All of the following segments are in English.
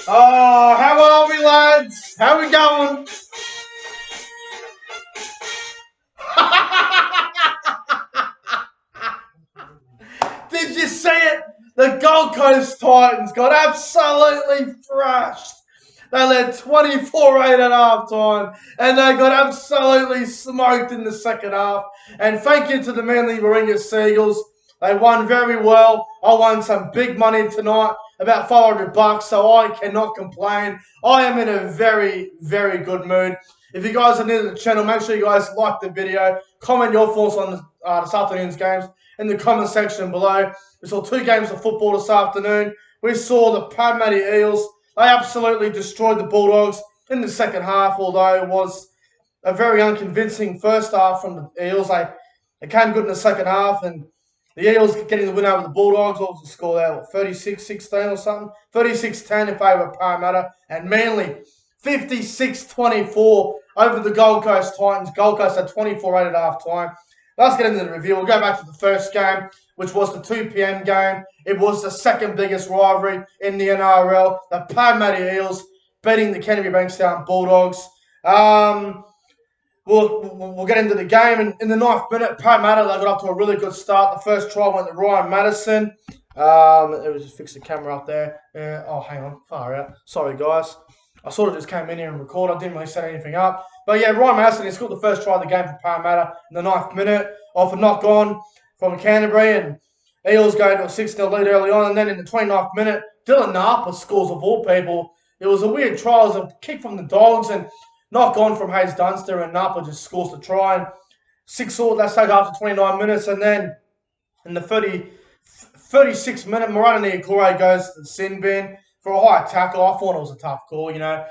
Oh, how are we, lads? How we going? Did you see it? The Gold Coast Titans got absolutely thrashed. They led 24-8 at halftime, and they got absolutely smoked in the second half. And thank you to the Manly Warringah Seagulls. They won very well. I won some big money tonight, about $500, so I cannot complain. I am in a very, very good mood. If you guys are new to the channel, make sure you guys like the video. Comment your thoughts on this afternoon's games in the comment section below. We saw 2 games of football this afternoon. We saw the Parramatta Eels. They absolutely destroyed the Bulldogs in the second half, although it was a very unconvincing first half from the Eels. They came good in the second half, and the Eels getting the win over the Bulldogs. What was the score there? 36-16 or something? 36-10 in favour of Parramatta. And Manly, 56-24 over the Gold Coast Titans. Gold Coast had 24-8 at half time. Let's get into the review. We'll go back to the first game, which was the 2 p.m. game. It was the second biggest rivalry in the NRL. The Parramatta Eels beating the Canterbury Bankstown Bulldogs. We'll get into the game. And in the 9th minute, Parramatta, they got up to a really good start. The first try went to Ryan Madison. Let me just fix the camera up there. Oh, hang on. Far out. Sorry, guys. I sort of just came in here and recorded. I didn't really set anything up. But yeah, Ryan Madison, he scored the first try of the game for Parramatta in the 9th minute off a knock on from Canterbury. And Eels go to a 6-0 lead early on. And then in the 29th minute, Dylan Napa scores of all people. It was a weird try. It was a kick from the Dogs and knock on from Hayes Dunster. And Napa just scores the try. And 6-all, that's taken after 29 minutes. And then in the 36th minute, Morana Niukore goes to the sin bin for a high tackle. I thought it was a tough call, you know.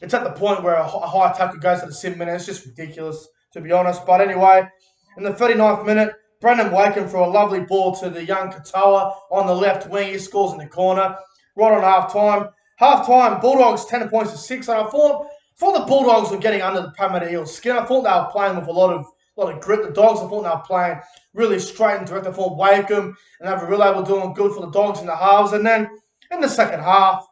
It's at the point where a high tackle goes to the sin bin. It's just ridiculous, to be honest. But anyway, in the 39th minute, Brendan Wakem for a lovely ball to the young Katoa on the left wing. He scores in the corner right on half-time. Half-time, Bulldogs 10 points to 6. And I thought the Bulldogs were getting under the Parramatta Eels' skin. I thought they were playing with a lot of grit. The Dogs, I thought they were playing really straight and direct. I thought Wakem and Averillo were doing good for the Dogs in the halves. And then in the second half,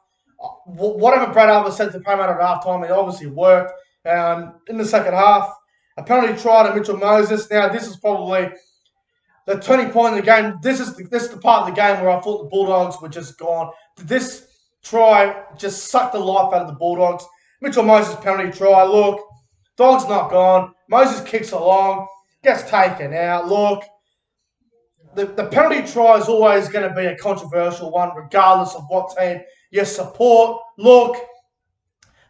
whatever Brad Albert said to Parramatta at half-time, it obviously worked. In the second half, a penalty try to Mitchell Moses. Now, this is probably the turning point in the game. This is the part of the game where I thought the Bulldogs were just gone. This try just sucked the life out of the Bulldogs. Mitchell Moses penalty try. Look, Dogs not gone. Moses kicks along, gets taken out. Look, the penalty try is always going to be a controversial one, regardless of what team you support. Look,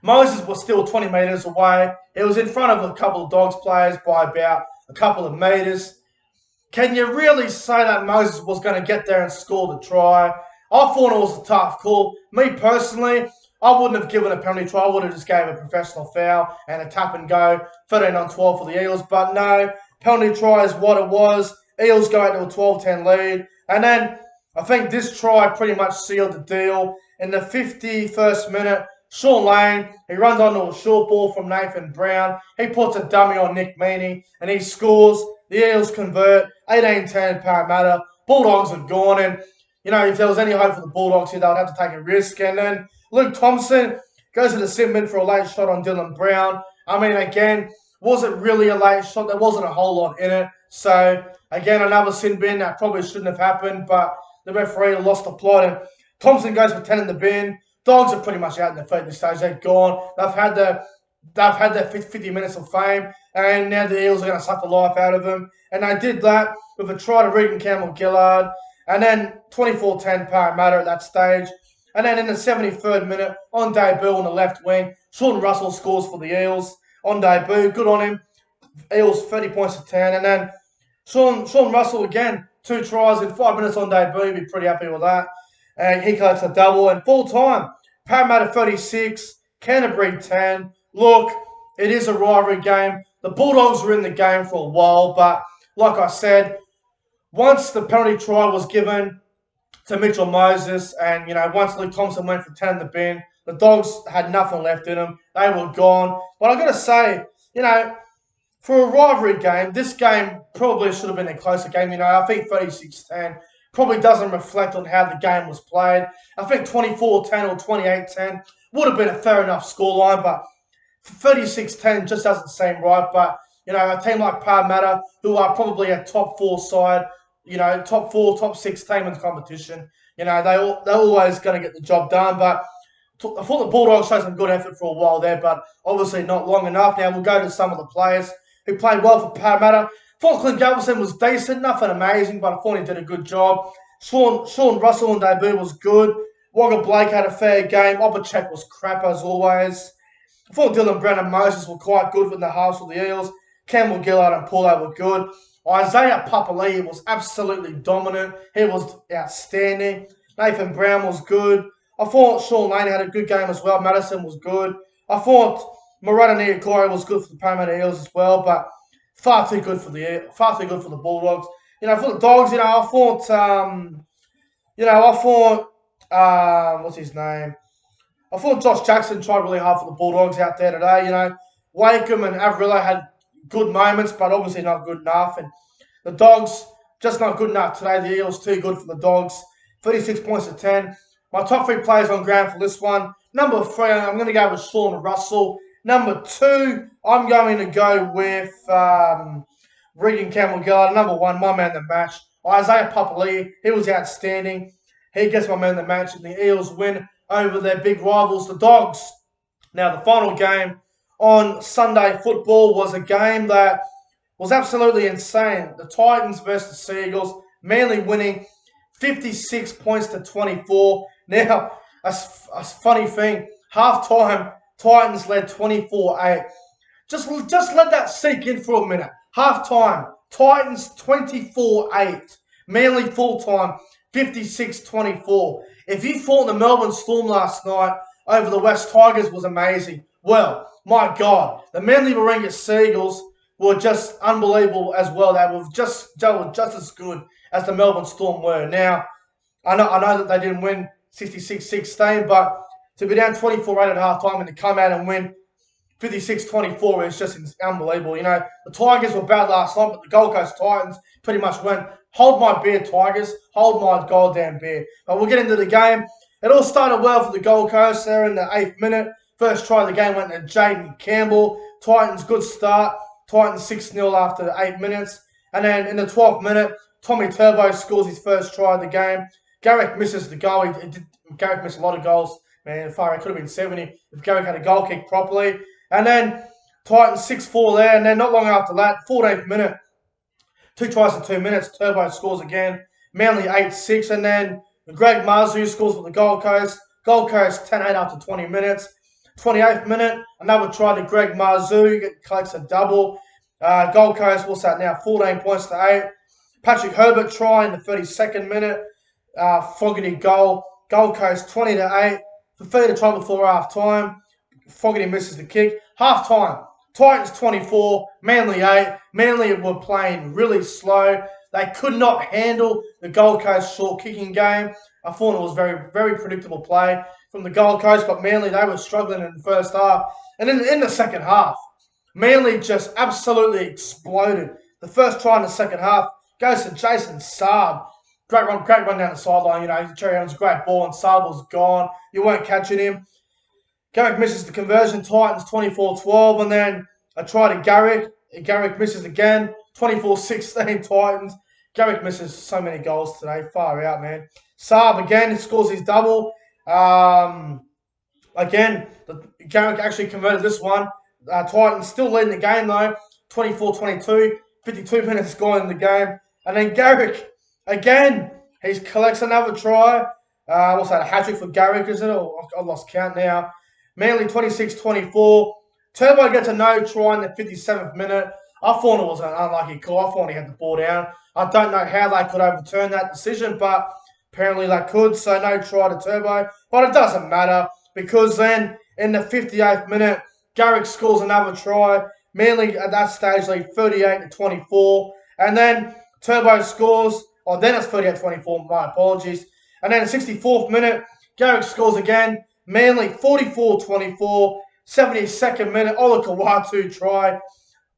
Moses was still 20 metres away. It was in front of a couple of Dogs players by about a couple of metres. Can you really say that Moses was going to get there and score the try? I thought it was a tough call. Me personally, I wouldn't have given a penalty try. I would have just gave a professional foul and a tap and go, 13-12 for the Eels. But no, penalty try is what it was. Eels go into a 12-10 lead. And then I think this try pretty much sealed the deal. In the 51st minute, Sean Lane, he runs onto a short ball from Nathan Brown. He puts a dummy on Nick Meaney, and he scores. The Eels convert, 18-10 Parramatta. Bulldogs are gone, and, you know, if there was any hope for the Bulldogs here, they would have to take a risk. And then Luke Thompson goes to the sin bin for a late shot on Dylan Brown. I mean, again, wasn't really a late shot. There wasn't a whole lot in it. So, again, another sin bin that probably shouldn't have happened, but the referee lost the plot, and Thompson goes for 10 in the bin. Dogs are pretty much out in the feet at this stage. They're gone. They've had their 50 minutes of fame, and now the Eels are going to suck the life out of them. And they did that with a try to Regan Campbell-Gillard, and then 24-10 Parramatta at that stage. And then in the 73rd minute, on debut on the left wing, Sean Russell scores for the Eels on debut. Good on him. Eels 30 points to 10. And then Sean Russell again, 2 tries in 5 minutes on debut. Be pretty happy with that. And he collects a double. And full time, Parramatta 36, Canterbury 10. Look, it is a rivalry game. The Bulldogs were in the game for a while, but like I said, once the penalty try was given to Mitchell Moses, and, you know, once Luke Thompson went for 10 in the bin, the Dogs had nothing left in them. They were gone. But I've got to say, you know, for a rivalry game, this game probably should have been a closer game. I think 36-10 probably doesn't reflect on how the game was played. I think 24-10 or 28-10 would have been a fair enough scoreline, but 36-10 just doesn't seem right. But, a team like Parramatta, who are probably a top 4 side, top 4, top 6 team in the competition, they're always going to get the job done. But I thought the Bulldogs showed some good effort for a while there, but obviously not long enough. Now we'll go to some of the players who played well for Parramatta. I thought Clint Galveston was decent, nothing amazing, but I thought he did a good job. Sean Russell on debut was good. Wagga Blake had a fair game. Opacek was crap as always. I thought Dylan Brown and Moses were quite good in the halves for the Eels. Campbell Gillard and Paulo were good. Isaiah Papali'i was absolutely dominant. He was outstanding. Nathan Brown was good. I thought Sean Lane had a good game as well. Madison was good. I thought Murata Niokore was good for the Parramatta Eels as well, but far too good for the Bulldogs. For the Dogs, what's his name? I thought Josh Jackson tried really hard for the Bulldogs out there today. Wakeham and Averillo had good moments, but obviously not good enough. And the Dogs, just not good enough today. The Eels, too good for the Dogs. 36 points to 10. My top 3 players on ground for this one. Number 3, I'm going to go with Sean Russell. Number 2, I'm going to go with Regan Campbell-Gillard. Number 1, my man of the match, Isaiah Papali'i. He was outstanding. He gets my man of the match, and the Eels win over their big rivals, the Dogs. Now, the final game on Sunday football was a game that was absolutely insane. The Titans versus the Seagulls. Manly winning 56 points to 24. Now, a funny thing, half-time, Titans led 24-8. Just let that sink in for a minute. Half-time, Titans 24-8. Manly full-time, 56-24. If you thought the Melbourne Storm last night over the West Tigers was amazing, well, my God, the Manly Warringah Seagulls were just unbelievable as well. They were just as good as the Melbourne Storm were. Now, I know that they didn't win 66-16, but to be down 24-8 at halftime and to come out and win 56-24 is just unbelievable. The Tigers were bad last night, but the Gold Coast Titans pretty much went, hold my beer, Tigers, hold my goddamn beer. But we'll get into the game. It all started well for the Gold Coast there in the 8th minute. First try of the game went to Jaden Campbell. Titans, good start. Titans 6-0 after 8 minutes. And then in the 12th minute, Tommy Turbo scores his first try of the game. Garrick misses the goal. Garrick missed a lot of goals. Man, far it could have been 70 if Garrick had a goal kick properly. And then Titans 6-4 there. And then not long after that, 14th minute, 2 tries in 2 minutes. Turbo scores again. Manly 8-6. And then Greg Marzu scores for the Gold Coast. Gold Coast 10-8 after 20 minutes. 28th minute, another try to Greg Marzu. Collects a double. Gold Coast, what's that now? 14 points to 8. Patrick Herbert try in the 32nd minute. Fogarty goal. Gold Coast 20-8. For 30 to try before half time. Fogarty misses the kick. Half time. Titans 24. Manly 8. Manly were playing really slow. They could not handle the Gold Coast short kicking game. I thought it was very, very predictable play from the Gold Coast, but Manly, they were struggling in the first half. And in the second half, Manly just absolutely exploded. The first try in the second half goes to Jason Saab. Great run down the sideline. Cherry Evans, great ball, and Saab was gone. You weren't catching him. Garrick misses the conversion. Titans 24-12, and then a try to Garrick. Garrick misses again. 24-16 Titans. Garrick misses so many goals today. Far out, man. Saab again scores his double. Again, Garrick actually converted this one. Titans still leading the game though. 24-22. 52 minutes gone in the game. And then Garrick, again, he collects another try. What's that, a hat-trick for Garrick, is it? I've lost count now. Manly 26-24. Turbo gets a no try in the 57th minute. I thought it was an unlucky call. I thought he had the ball down. I don't know how they could overturn that decision, but apparently they could, so no try to Turbo. But it doesn't matter, because then in the 58th minute, Garrick scores another try. Manly at that stage lead 38-24. And then Turbo scores, then it's 38-24, my apologies. And then in the 64th minute, Garrick scores again. Manly 44-24. 72nd minute, Ola Kawatu try.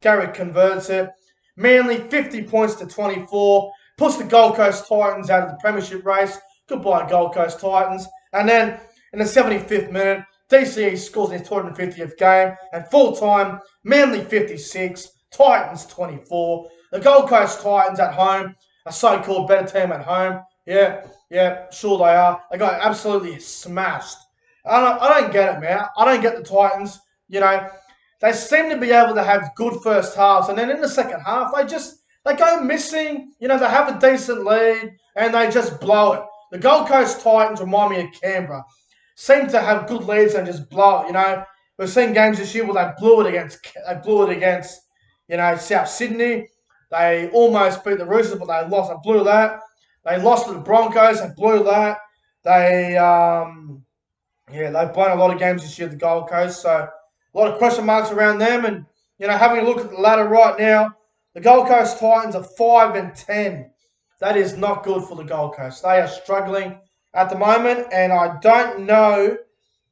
Garrick converts it. Manly 50 points to 24. Puts the Gold Coast Titans out of the premiership race. Goodbye, Gold Coast Titans. And then in the 75th minute, DCE scores in his 250th game. And full time, Manly 56, Titans 24. The Gold Coast Titans at home, a so-called better team at home. Yeah, sure they are. They got absolutely smashed. I don't get it, man. I don't get the Titans. They seem to be able to have good first halves, and then in the second half, they go missing. They have a decent lead, and they just blow it. The Gold Coast Titans remind me of Canberra. Seem to have good leads and just blow it. We've seen games this year where they blew it against South Sydney. They almost beat the Roosters, but they lost. They blew that. They lost to the Broncos. They blew that. They've blown a lot of games this year, the Gold Coast. So a lot of question marks around them. And, having a look at the ladder right now, the Gold Coast Titans are 5-10. That is not good for the Gold Coast. They are struggling at the moment, and I don't know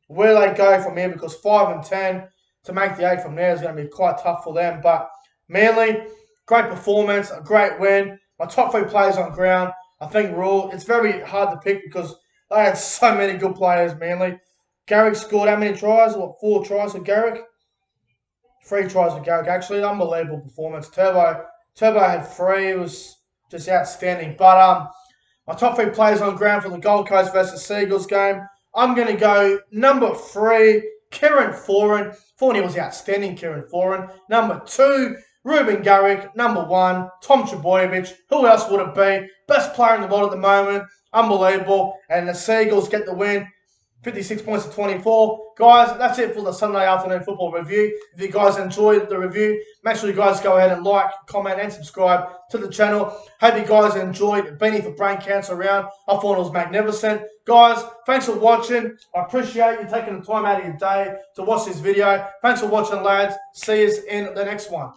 where they go from here because 5-10 to make the 8 from there is going to be quite tough for them. But Manly, great performance, a great win. My top 3 players on ground, I think it's very hard to pick because they had so many good players, Manly. Garrick scored how many tries? 4 tries for Garrick? 3 tries for Garrick, actually. Unbelievable performance. Turbo had 3. It was just outstanding. But my top 3 players on ground for the Gold Coast versus Seagulls game, I'm going to go number 3, Kieran Foran. Thought he was outstanding, Kieran Foran. Number 2, Ruben Garrick. Number 1, Tom Trbojevic. Who else would it be? Best player in the world at the moment. Unbelievable. And the Seagulls get the win. 56 points to 24. Guys, that's it for the Sunday afternoon football review. If you guys enjoyed the review, make sure you guys go ahead and like, comment, and subscribe to the channel. Hope you guys enjoyed Beanie for Brain Cancer Round. I thought it was magnificent. Guys, thanks for watching. I appreciate you taking the time out of your day to watch this video. Thanks for watching, lads. See you in the next one.